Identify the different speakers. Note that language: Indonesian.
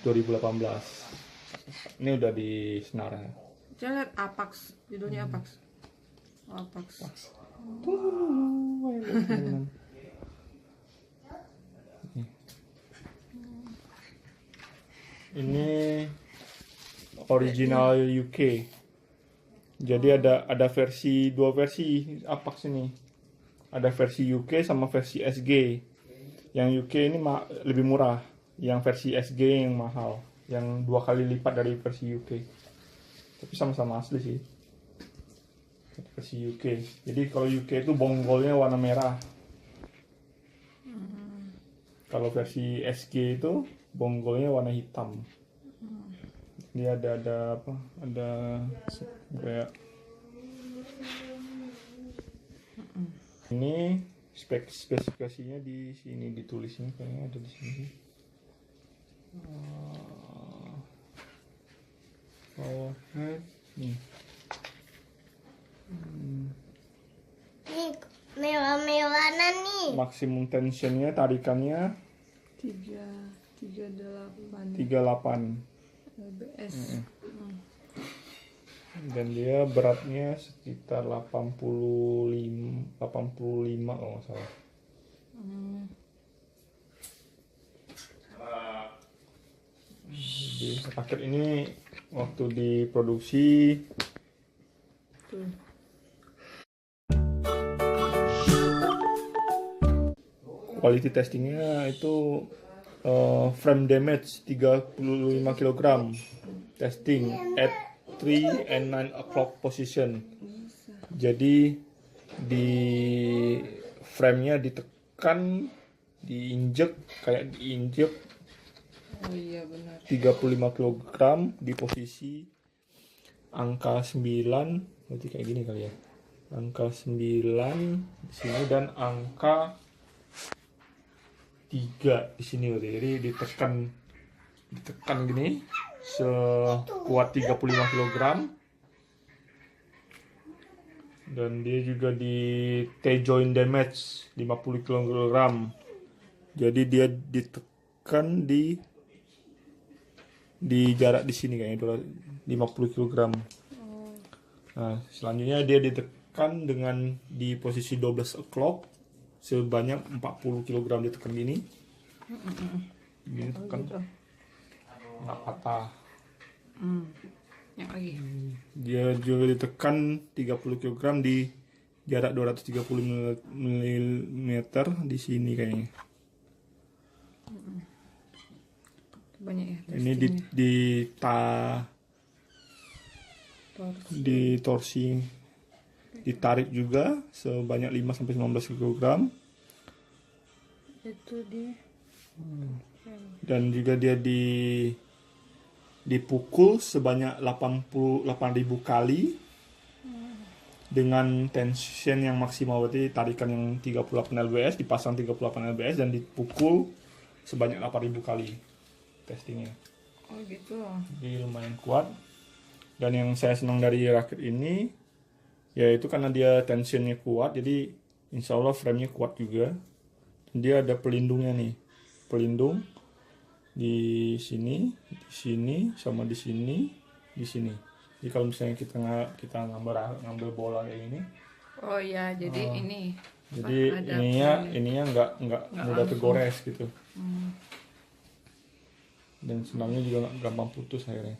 Speaker 1: 2018. Ini udah di senar.
Speaker 2: Coba lihat Apax, judulnya Apax. Apax.
Speaker 1: Ini original UK. Jadi ada dua versi Apax ini. Ada versi UK sama versi SG. Yang UK ini lebih murah. Yang versi SG yang mahal. Yang 2 kali lipat dari versi UK. Tapi sama-sama asli sih. Versi UK. Jadi kalau UK itu bonggolnya warna merah. Kalau versi SG itu bonggolnya warna hitam. Dia ada apa? Ada kayak ini spesifikasinya di sini ditulisnya kayaknya ada di sini. Nih.
Speaker 3: Mewah-mewahan nih.
Speaker 1: Maksimum tensionnya tarikannya
Speaker 2: 38 lbs.
Speaker 1: Dan dia beratnya sekitar 85 kalau nggak salah. Jadi paket ini waktu diproduksi quality testingnya itu frame damage 35 kg, testing at 3 and 9 o'clock position. Jadi di frame-nya ditekan, diinjek kayak diinjek.
Speaker 2: Oh iya benar.
Speaker 1: 35 kg di posisi angka 9, berarti kayak gini kali ya. Angka 9 di sini dan angka 3 di sini berarti. Jadi ditekan gini sekuat 35 kg. Dan dia juga di T-joint damage 50 kg. Jadi dia ditekan di jarak di sini kayaknya 50 kg. Nah, selanjutnya dia ditekan dengan di posisi 12 o'clock sebanyak 40 kg ditekan gini. Ini tekan. Nggak patah.
Speaker 2: Yang lagi.
Speaker 1: Dia juga ditekan 30 kg di jarak 230 mm di sini kayaknya.
Speaker 2: Banyak ya.
Speaker 1: Ini di torsi ditarik juga sebanyak 5-19 kg.
Speaker 2: Itu di
Speaker 1: Dan juga dia dipukul sebanyak 88.000 kali dengan tension yang maksimal, berarti tarikan yang 38 lbs, dipasang 38 lbs dan dipukul sebanyak 8.000 kali testingnya.
Speaker 2: Oh gitu.
Speaker 1: Jadi lumayan kuat. Dan yang saya senang dari rakit ini yaitu karena dia tensionnya kuat, jadi insya Allah frame-nya kuat juga. Dan dia ada pelindungnya nih, pelindung di sini, sama di sini, di sini. Jadi kalau misalnya kita ngambil bola kayak gini.
Speaker 2: Oh iya, jadi ini.
Speaker 1: Jadi ininya nggak mudah tergores gitu. Dan senangnya juga nggak gampang putus akhirnya.